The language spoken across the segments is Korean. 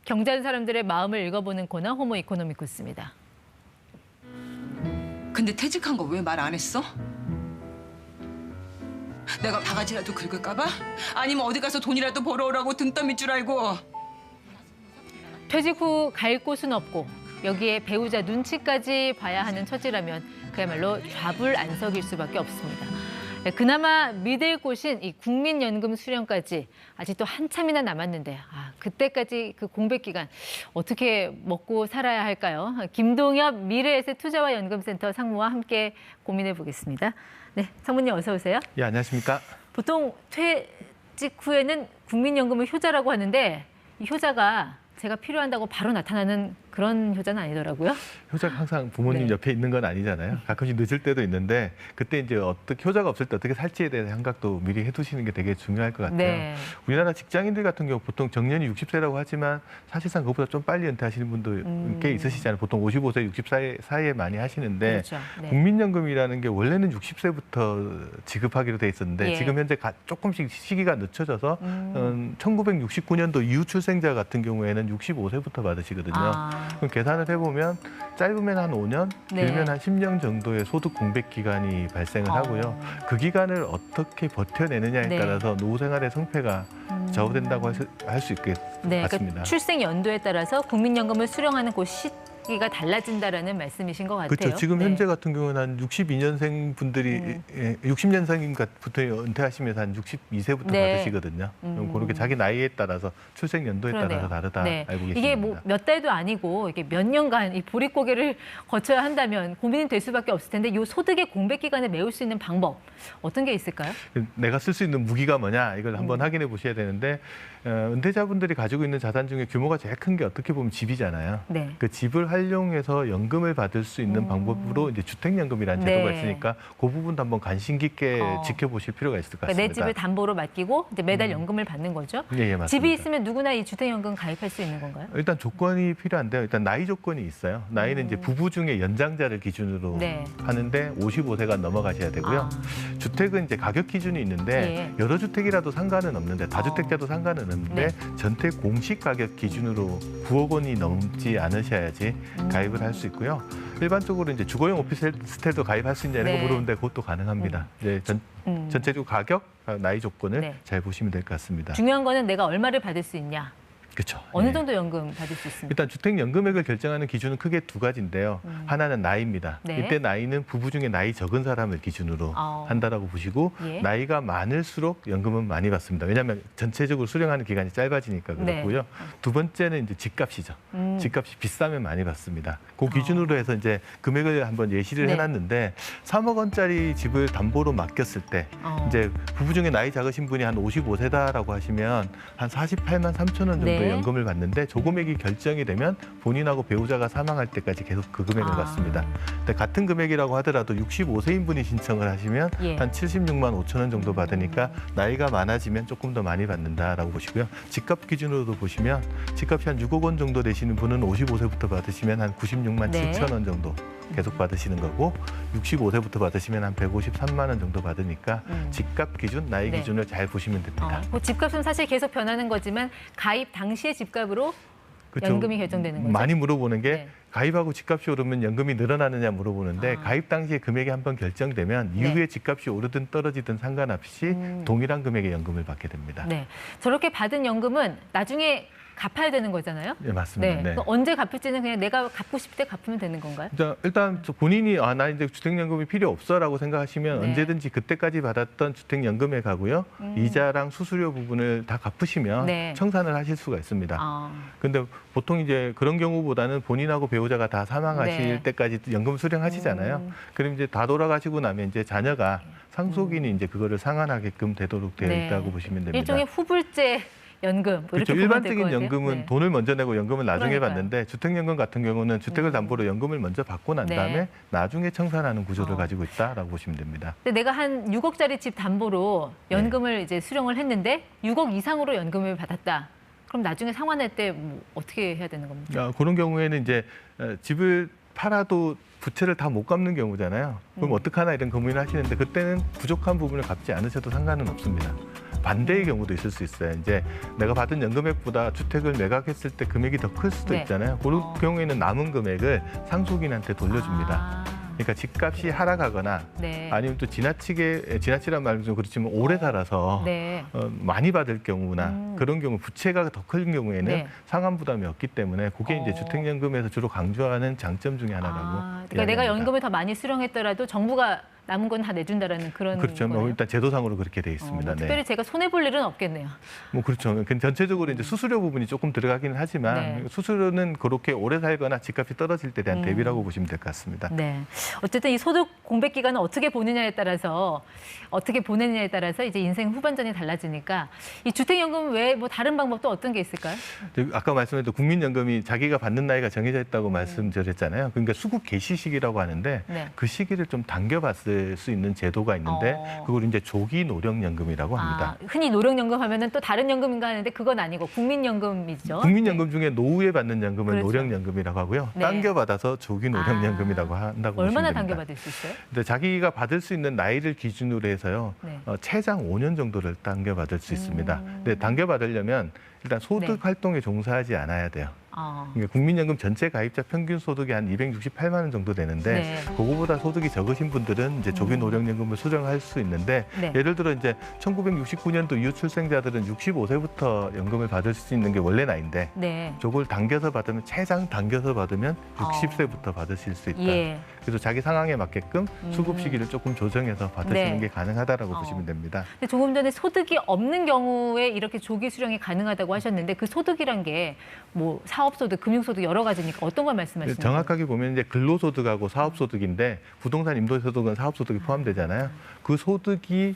경제하는 사람들의 마음을 읽어보는 코너 호모 이코노미쿠스입니다. 근데 퇴직한 거 왜 말 안 했어? 내가 바가지라도 긁을까 봐? 아니면 어디 가서 돈이라도 벌어오라고 등 떠밀 줄 알고? 퇴직 후 갈 곳은 없고 여기에 배우자 눈치까지 봐야 하는 처지라면 그야말로 좌불안석일 수밖에 없습니다. 그나마 믿을 곳인 이 국민연금 수령까지 아직도 한참이나 남았는데 그때까지 그 공백 기간 어떻게 먹고 살아야 할까요? 김동엽 미래에셋 투자와 연금센터 상무와 함께 고민해 보겠습니다. 네, 상무님 어서 오세요. 예, 안녕하십니까? 보통 퇴직 후에는 국민연금을 효자라고 하는데 이 효자가 제가 필요한다고 바로 나타나는 그런 효자는 아니더라고요. 효자가 항상 부모님 네. 옆에 있는 건 아니잖아요. 가끔씩 늦을 때도 있는데 그때 이제 어떻게 효자가 없을 때 어떻게 살지에 대한 생각도 미리 해두시는 게 되게 중요할 것 같아요. 네. 우리나라 직장인들 같은 경우 보통 정년이 60세라고 하지만 사실상 그것보다 좀 빨리 은퇴하시는 분도 꽤 있으시잖아요. 보통 55세, 60세 사이에 많이 하시는데 그렇죠. 네. 국민연금이라는 게 원래는 60세부터 지급하기로 돼 있었는데 예. 지금 현재 조금씩 시기가 늦춰져서 1969년도 이후 출생자 같은 경우에는 65세부터 받으시거든요. 그럼 계산을 해보면 짧으면 한 5년, 네. 길면 한 10년 정도의 소득 공백 기간이 발생을 하고요. 그 기간을 어떻게 버텨내느냐에 네. 따라서 노후 생활의 성패가 좌우된다고 할 수 있을 것 네, 같습니다. 그러니까 출생 연도에 따라서 국민연금을 수령하는 그 시기가 달라진다라는 말씀이신 것 같아요. 그렇죠. 지금 네. 현재 같은 경우는 한 62년생 분들이 60년생부터 은퇴하시면서 한 62세부터 네. 받으시거든요. 그렇게 자기 나이에 따라서 출생 연도에 그러네요. 따라서 다르다 네. 알고 계십니다. 이게 뭐 몇 달도 아니고 이게 몇 년간 이 보릿고개를 거쳐야 한다면 고민이 될 수밖에 없을 텐데 이 소득의 공백 기간을 메울 수 있는 방법 어떤 게 있을까요? 내가 쓸 수 있는 무기가 뭐냐 이걸 한번 확인해 보셔야 되는데 은퇴자분들이 가지고 있는 자산 중에 규모가 제일 큰 게 어떻게 보면 집이잖아요. 네. 그 집을 활용해서 연금을 받을 수 있는 방법으로 이제 주택연금이라는 제도가 네. 있으니까 그 부분도 한번 관심 깊게 지켜보실 필요가 있을 것 그러니까 같습니다. 내 집을 담보로 맡기고 이제 매달 연금을 받는 거죠. 예, 맞습니다. 집이 있으면 누구나 이 주택연금 가입할 수 있는 건가요? 일단 조건이 필요한데요. 일단 나이 조건이 있어요. 나이는 이제 부부 중에 연장자를 기준으로 네. 하는데 55세가 넘어가셔야 되고요. 주택은 이제 가격 기준이 있는데 예. 여러 주택이라도 상관은 없는데 다주택자도 상관은 없는데 전택 공시 가격 기준으로 9억 원이 넘지 않으셔야지 가입을 할 수 있고요. 일반적으로 이제 주거용 오피스텔도 가입할 수 있냐 이런 거 네. 물어보는데 그것도 가능합니다. 이제 전체적으로 가격, 나이 조건을 네. 잘 보시면 될 것 같습니다. 중요한 거는 내가 얼마를 받을 수 있냐. 그렇죠. 어느 예. 정도 연금 받을 수 있습니까? 일단 주택연금액을 결정하는 기준은 크게 두 가지인데요. 하나는 나이입니다. 네. 이때 나이는 부부 중에 나이 적은 사람을 기준으로 한다라고 보시고 예. 나이가 많을수록 연금은 많이 받습니다. 왜냐하면 전체적으로 수령하는 기간이 짧아지니까 그렇고요. 두 번째는 이제 집값이죠. 집값이 비싸면 많이 받습니다. 그 기준으로 해서 이제 금액을 한번 예시를 네. 해놨는데 3억 원짜리 집을 담보로 맡겼을 때 이제 부부 중에 나이 작으신 분이 한 55세다라고 하시면 한 48만 3천 원 정도 네. 연금을 받는데 조 금액이 결정이 되면 본인하고 배우자가 사망할 때까지 계속 그 금액을 받습니다. 근데 같은 금액이라고 하더라도 65세인 분이 신청을 하시면 예. 한 76만 5천 원 정도 받으니까 나이가 많아지면 조금 더 많이 받는다라고 보시고요. 집값 기준으로도 보시면 집값이 한 6억 원 정도 되시는 분은 55세부터 받으시면 한 96만 네. 7천 원 정도 계속 받으시는 거고 65세부터 받으시면 한 153만 원 정도 받으니까 집값 기준, 나이 네. 기준을 잘 보시면 됩니다. 그 집값은 사실 계속 변하는 거지만 가입 당시의 집값으로 그렇죠. 연금이 결정되는 거죠? 많이 물어보는 게 네. 가입하고 집값이 오르면 연금이 늘어나느냐 물어보는데 가입 당시에 금액이 한번 결정되면 이후에 집값이 오르든 떨어지든 상관없이 동일한 금액의 연금을 받게 됩니다. 네. 저렇게 받은 연금은 나중에 갚아야 되는 거잖아요? 네, 맞습니다. 네. 네. 그럼 언제 갚을지는 그냥 내가 갚고 싶을 때 갚으면 되는 건가요? 일단 본인이 나 이제 주택연금이 필요 없어라고 생각하시면 네. 언제든지 그때까지 받았던 주택연금에 가고요. 이자랑 수수료 부분을 다 갚으시면 네. 청산을 하실 수가 있습니다. 근데 보통 이제 그런 경우보다는 본인하고 배우자가 다 사망하실 네. 때까지 연금 수령하시잖아요. 그럼 이제 다 돌아가시고 나면 이제 자녀가 상속인이 이제 그거를 상환하게끔 되도록 되어 네. 있다고 보시면 됩니다. 일종의 후불제 연금 뭐 그렇죠. 이렇게 보면 될 일반적인 것 같아요. 연금은 네. 돈을 먼저 내고 연금을 나중에 그러니까요. 받는데 주택연금 같은 경우는 주택을 담보로 연금을 먼저 받고 난 네. 다음에 나중에 청산하는 구조를 가지고 있다라고 보시면 됩니다. 근데 내가 한 6억짜리 집 담보로 연금을 이제 수령을 했는데 6억 이상으로 연금을 받았다. 그럼 나중에 상환할 때 뭐 어떻게 해야 되는 겁니까? 그런 경우에는 이제 집을 팔아도 부채를 다 못 갚는 경우잖아요. 그럼 어떡하나 이런 고민을 하시는데 그때는 부족한 부분을 갚지 않으셔도 상관은 없습니다. 반대의 경우도 있을 수 있어요. 이제 내가 받은 연금액보다 주택을 매각했을 때 금액이 더 클 수도 네. 있잖아요. 그런 경우에는 남은 금액을 상속인한테 돌려줍니다. 아, 그러니까 집값이 하락하거나 네. 아니면 또 지나치란 말은 좀 그렇지만 오래 살아서 네. 많이 받을 경우나 그런 경우 부채가 더 큰 경우에는 네. 상환 부담이 없기 때문에 그게 이제 어. 주택연금에서 주로 강조하는 장점 중에 하나라고. 그러니까 내가 이야기합니다. 연금을 더 많이 수령했더라도 정부가 남은 건 다 내준다라는 그런 그렇죠. 뭐 거네요. 일단 제도상으로 그렇게 돼 있습니다. 뭐 네. 특별히 제가 손해 볼 일은 없겠네요. 뭐 그렇죠. 전체적으로 이제 수수료 부분이 조금 들어가기는 하지만 네. 수수료는 그렇게 오래 살거나 집값이 떨어질 때 대한 대비라고 보시면 될 것 같습니다. 네. 어쨌든 이 소득 공백 기간을 어떻게 보느냐에 따라서 어떻게 보내느냐에 따라서 이제 인생 후반전이 달라지니까 이 주택연금 외에 뭐 다른 방법도 어떤 게 있을까요? 아까 말씀드린 국민연금이 자기가 받는 나이가 정해져 있다고 말씀드렸잖아요. 그러니까 수급 개시 시기라고 하는데 네. 그 시기를 좀 당겨봤을 수 있는 제도가 있는데 그걸 이제 조기 노령연금이라고 합니다. 흔히 노령연금 하면은 또 다른 연금인가 하는데 그건 아니고 국민연금이죠. 국민연금 중에 노후에 받는 연금을 그렇죠. 노령연금이라고 하고요. 네. 당겨받아서 조기 노령연금이라고 한다고 얼마나 보시면 됩니다. 당겨받을 수 있어요? 근데 자기가 받을 수 있는 나이를 기준으로 해서요. 네. 최장 5년 정도를 당겨받을 수 있습니다. 근데 당겨받으려면 일단 소득 네. 활동에 종사하지 않아야 돼요. 아, 그러니까 국민연금 전체 가입자 평균 소득이 한 268만 원 정도 되는데 네. 그거보다 소득이 적으신 분들은 이제 조기 노령연금을 수령할 수 있는데 네. 예를 들어 이제 1969년도 이후 출생자들은 65세부터 연금을 받을 수 있는 게 원래 나이인데 네. 저걸 당겨서 받으면 최장 당겨서 받으면 60세부터 받으실 수 있다. 예. 그래서 자기 상황에 맞게끔 수급 시기를 조금 조정해서 받으시는 네. 게 가능하다라고 보시면 됩니다. 근데 조금 전에 소득이 없는 경우에 이렇게 조기 수령이 가능하다고 하셨는데 그 소득이란 게 뭐 사업소득, 금융소득 여러 가지니까 어떤 걸 말씀하시는 거예요? 정확하게 보면 이제 근로소득하고 사업소득인데 부동산 임대소득은 사업소득이 포함되잖아요. 그 소득이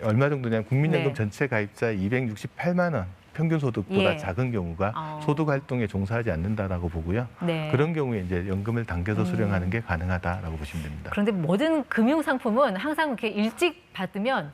얼마 정도냐면 국민연금 네. 전체 가입자 268만 원 평균 소득보다 예. 작은 경우가 소득 활동에 종사하지 않는다라고 보고요. 네. 그런 경우에 이제 연금을 당겨서 수령하는 게 가능하다라고 보시면 됩니다. 그런데 모든 금융 상품은 항상 이렇게 일찍 받으면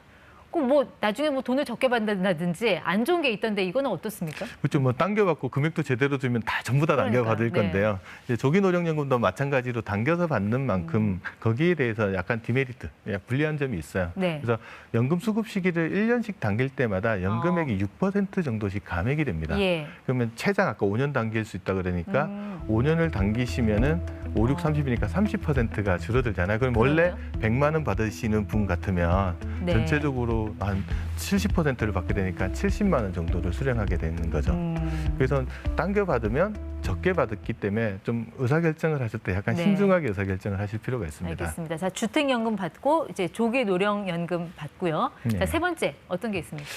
꼭 뭐 나중에 뭐 돈을 적게 받는다든지 안 좋은 게 있던데 이거는 어떻습니까? 그렇죠. 뭐 당겨받고 금액도 제대로 주면 다 전부 다 당겨받을 그러니까요. 건데요. 이제 조기노령연금도 마찬가지로 당겨서 받는 만큼 거기에 대해서 약간 디메리트, 불리한 점이 있어요. 네. 그래서 연금 수급 시기를 1년씩 당길 때마다 연금액이 6% 정도씩 감액이 됩니다. 예. 그러면 최장 아까 5년 당길 수 있다 그러니까 5년을 당기시면은 5, 6, 30이니까 30%가 줄어들잖아요. 그럼 원래 100만 원 받으시는 분 같으면 네. 전체적으로 한 70%를 받게 되니까 70만 원 정도를 수령하게 되는 거죠. 그래서 당겨받으면 적게 받았기 때문에 좀 의사결정을 하실 때 약간 네. 신중하게 의사결정을 하실 필요가 있습니다. 알겠습니다. 자, 주택연금 받고 이제 조기 노령연금 받고요. 네. 자, 세 번째 어떤 게 있습니까?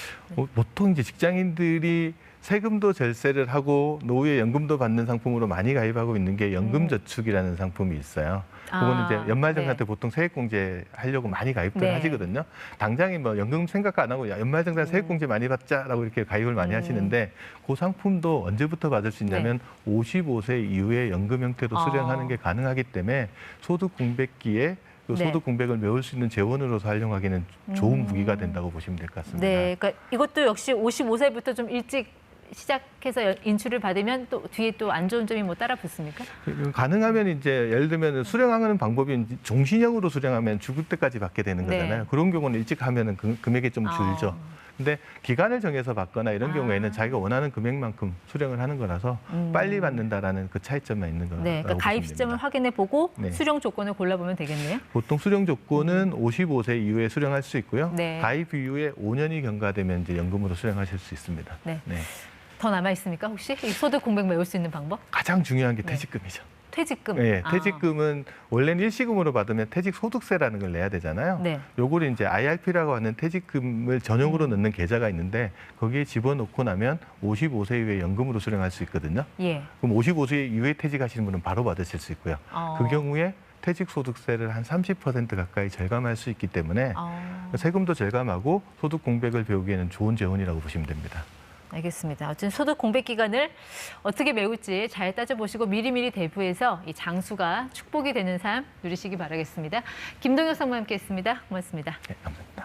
보통 이제 직장인들이 세금도 절세를 하고 노후에 연금도 받는 상품으로 많이 가입하고 있는 게 연금저축이라는 상품이 있어요. 그거는 이제 연말정산 때 보통 세액공제 하려고 많이 가입들 네. 하시거든요. 당장에 뭐 연금 생각 안 하고 연말정산 세액공제 많이 받자라고 이렇게 가입을 많이 하시는데 그 상품도 언제부터 받을 수 있냐면 55세 이후에 연금 형태로 수령하는 게 가능하기 때문에 소득 공백기에 그 네. 소득 공백을 메울 수 있는 재원으로서 활용하기는 좋은 무기가 된다고 보시면 될 것 같습니다. 네, 그러니까 이것도 역시 55세부터 좀 일찍 시작해서 인출을 받으면 또 뒤에 또 안 좋은 점이 뭐 따라 붙습니까? 가능하면 이제 예를 들면 수령하는 방법이 종신형으로 수령하면 죽을 때까지 받게 되는 네. 거잖아요. 그런 경우는 일찍 하면은 금액이 좀 줄죠. 근데 기간을 정해서 받거나 이런 경우에는 자기가 원하는 금액만큼 수령을 하는 거라서 빨리 받는다라는 그 차이점만 있는 거라고 네, 그러니까 가입 보시면 시점을 됩니다. 확인해 보고 네. 수령 조건을 골라보면 되겠네요. 보통 수령 조건은 55세 이후에 수령할 수 있고요. 네. 가입 이후에 5년이 경과되면 이제 연금으로 수령하실 수 있습니다. 네. 네. 더 남아 있습니까? 혹시 이 소득 공백 메울 수 있는 방법? 가장 중요한 게 퇴직금이죠. 퇴직금. 네, 퇴직금은 원래는 일시금으로 받으면 퇴직소득세라는 걸 내야 되잖아요. 네. 요거를 이제 IRP라고 하는 퇴직금을 전용으로 넣는 계좌가 있는데 거기에 집어넣고 나면 55세 이후에 연금으로 수령할 수 있거든요. 예. 그럼 55세 이후에 퇴직하시는 분은 바로 받으실 수 있고요. 그 경우에 퇴직소득세를 한 30% 가까이 절감할 수 있기 때문에 세금도 절감하고 소득 공백을 배우기에는 좋은 재원이라고 보시면 됩니다. 알겠습니다. 어쨌든 소득 공백 기간을 어떻게 메울지 잘 따져보시고 미리미리 대부해서 이 장수가 축복이 되는 삶 누리시기 바라겠습니다. 김동혁 상무와 함께했습니다. 고맙습니다. 네, 감사합니다.